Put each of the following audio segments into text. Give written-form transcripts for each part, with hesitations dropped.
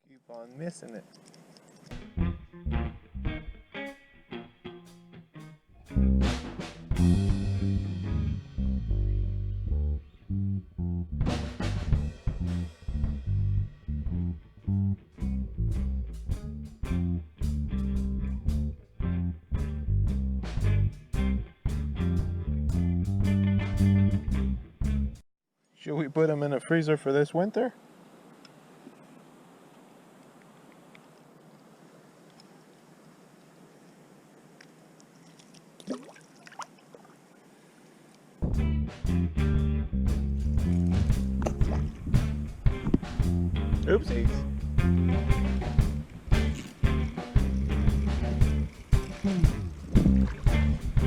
Keep on missing it. Should we put them in a freezer for this winter? Oopsies.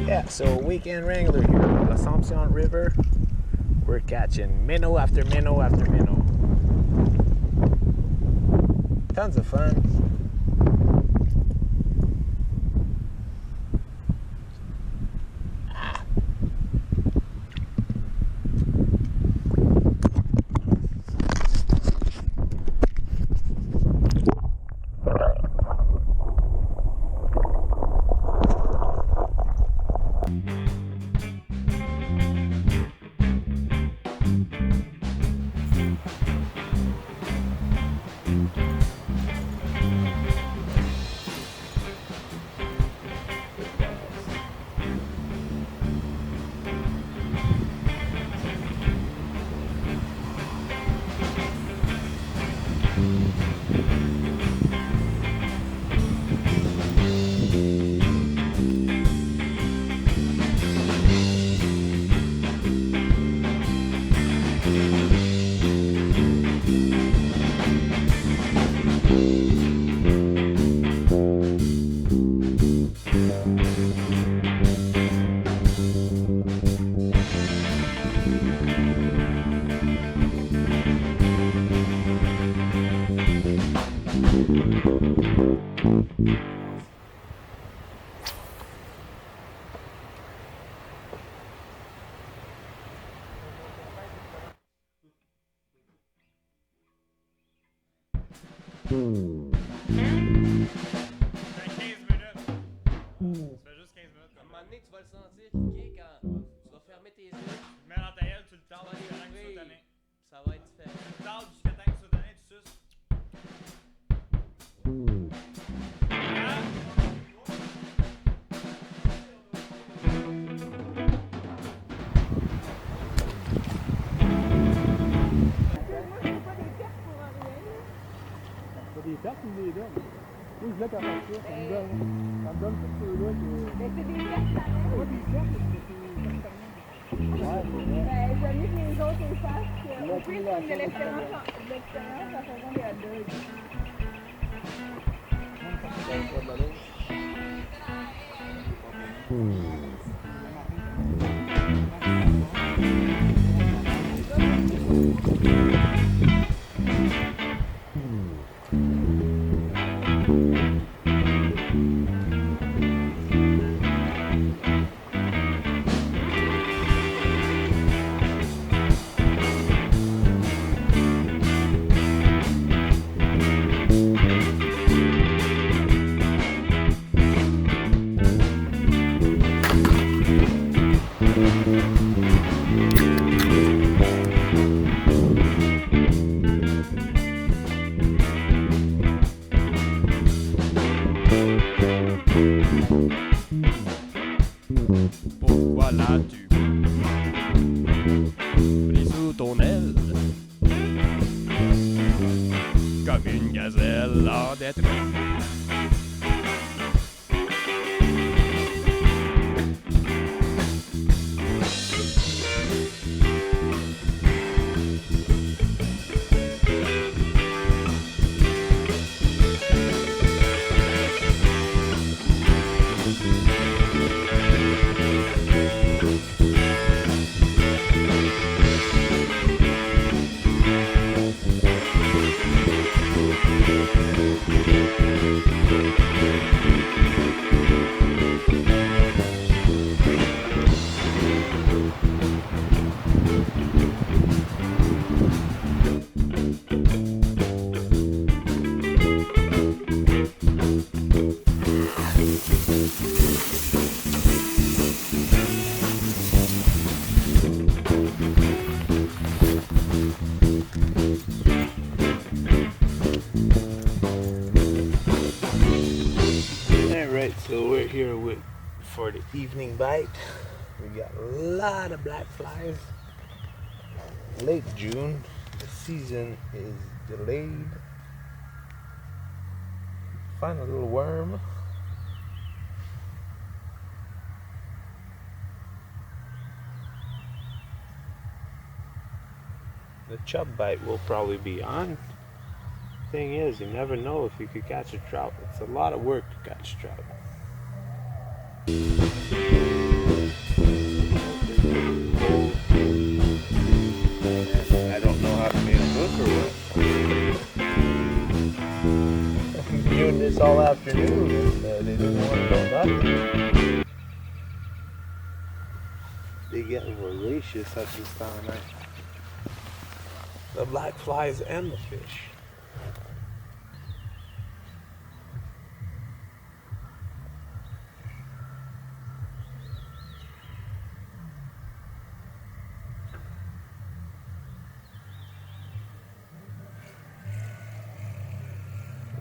Yeah, so weekend Wrangler here on the St-Côme River. We're catching minnow after minnow after minnow. Tons of fun. Ça fait 15 minutes. Ça fait juste 15 minutes. À un moment donné, tu vas le sentir kicker quand tu vas fermer tes yeux. Tu le mets dans ta gueule, tu le tardes jusqu'à temps que tu sois tanné. Ça va être différent. Tu le tardes jusqu'à temps que tu sois tanné, tu suces. Des pertes ou des donnes? Moi, je voulais qu'à faire ça. Ça me donne tout ceux-là que... Mais c'est des pertes pareilles. Pas des pertes, mais c'est des pertes. Ouais, c'est vrai. Ben, j'aime mieux que les autres les fassent. Au plus, de l'expérience en faisant des hot dogs. Pourquoi l'as-tu pris sous ton aile comme une gazelle en détresse? So we're here for the evening bite. We got a lot of black flies. Late June, the season is delayed. Find a little worm. The chub bite will probably be on. Thing is, you never know if you could catch a trout. It's a lot of work to catch trout. I don't know how to make a hook or what. I've been doing this all afternoon and they didn't want to know nothing. They get voracious at this time of night. The black flies and the fish.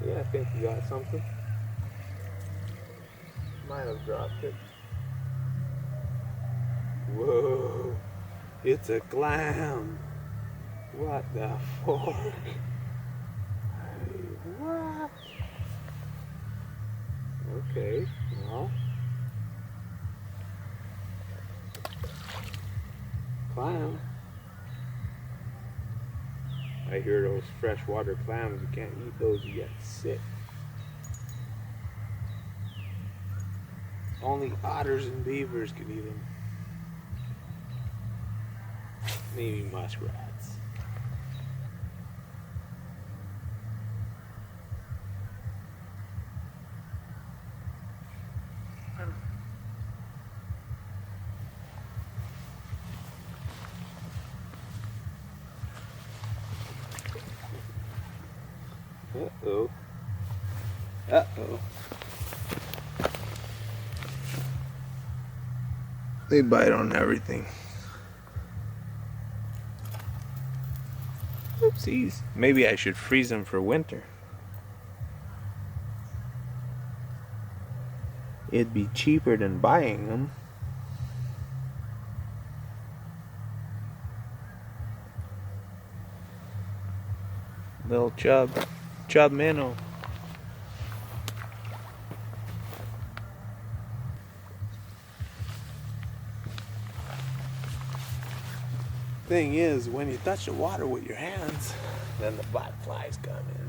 Yeah, I think you got something. Might have dropped it. Whoa, it's a clam. What the fork? What? Okay, well. Clam. I hear those freshwater clams, you can't eat those, you get sick. Only otters and beavers can eat them. Maybe muskrats. Uh-oh. Uh-oh. They bite on everything. Oopsies. Maybe I should freeze them for winter. It'd be cheaper than buying them. Little chub minnow. Thing is, when you touch the water with your hands, then the black flies come in.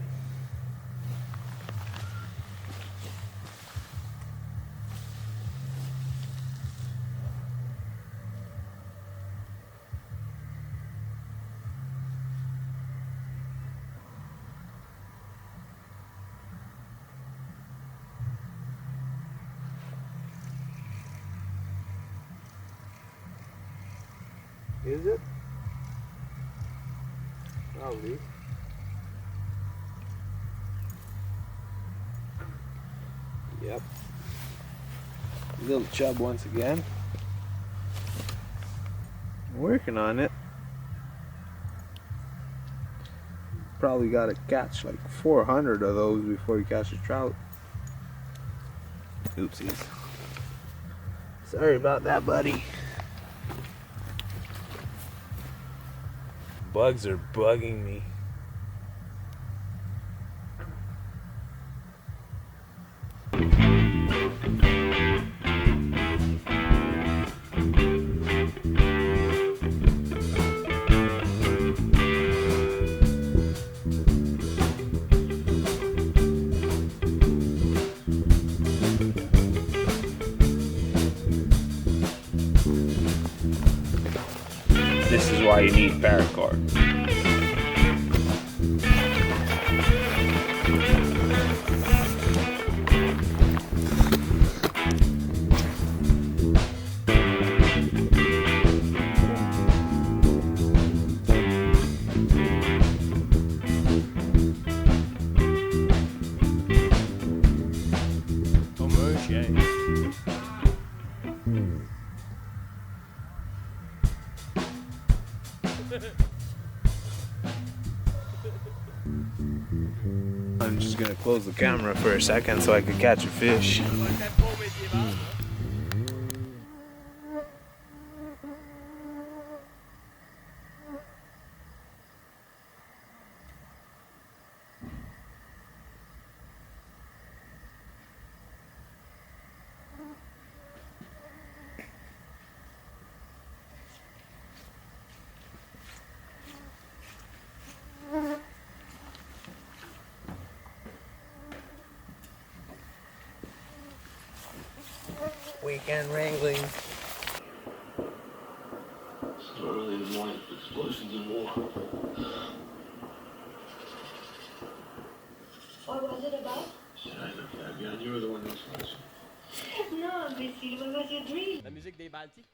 Is it? Probably. Yep. Little chub once again. Working on it. Probably got to catch like 400 of those before you catch a trout. Oopsies. Sorry about that, buddy. Bugs are bugging me. This is why you need paracord. just gonna close the camera for a second so I could catch a fish. Weekend wrangling. Still early in the morning, explosions and war. What was it about? Shit, I know, Fabian. You were the one who expressed it. No, imbécile, what was your dream? La musique des Baltiques.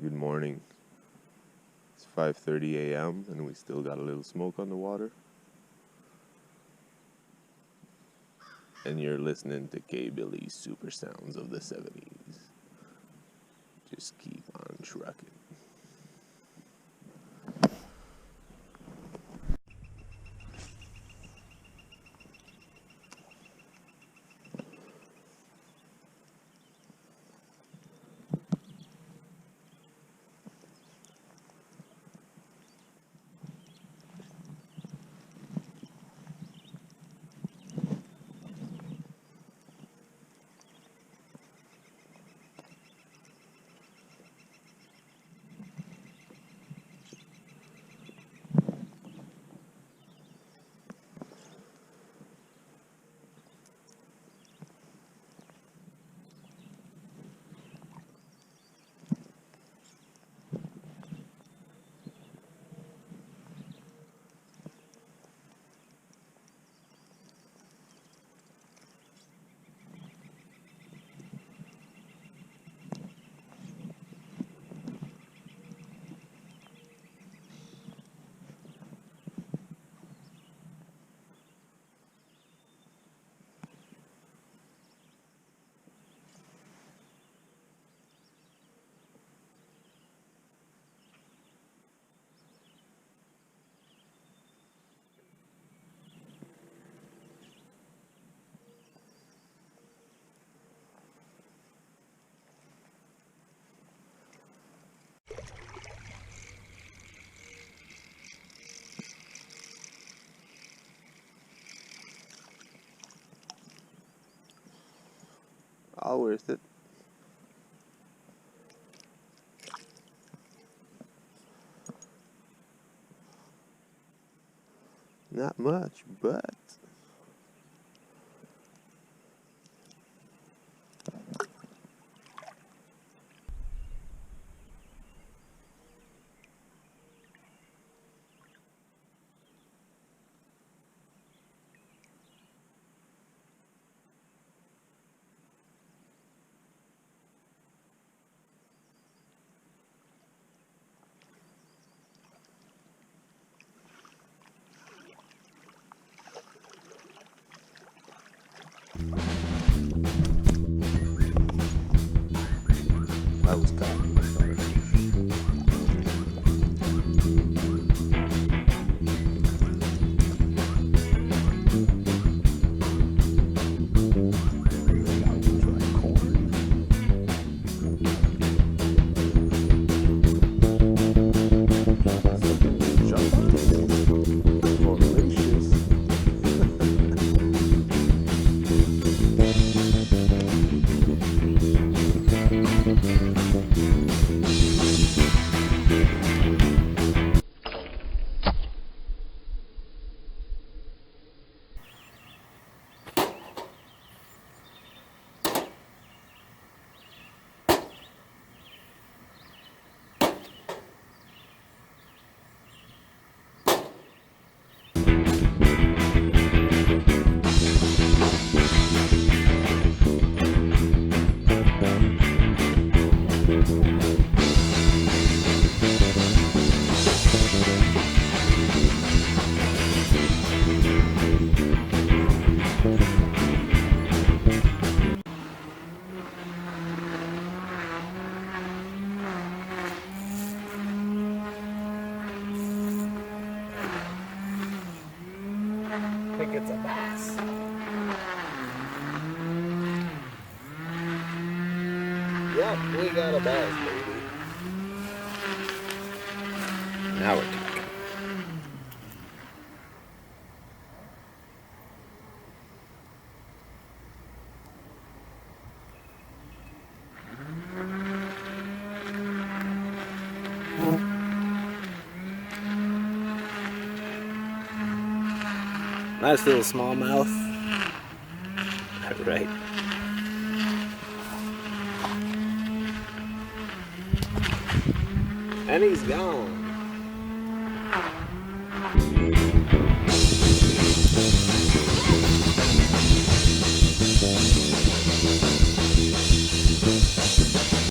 Good morning. It's 5:30 a.m. and we still got a little smoke on the water. And you're listening to K-Billy's Super Sounds of the 70s. Just keep on trucking. All worth it. Not much, but it's a bass. Yep, we got a bass, baby. Now we're talking. Nice little smallmouth. Right. And he's gone.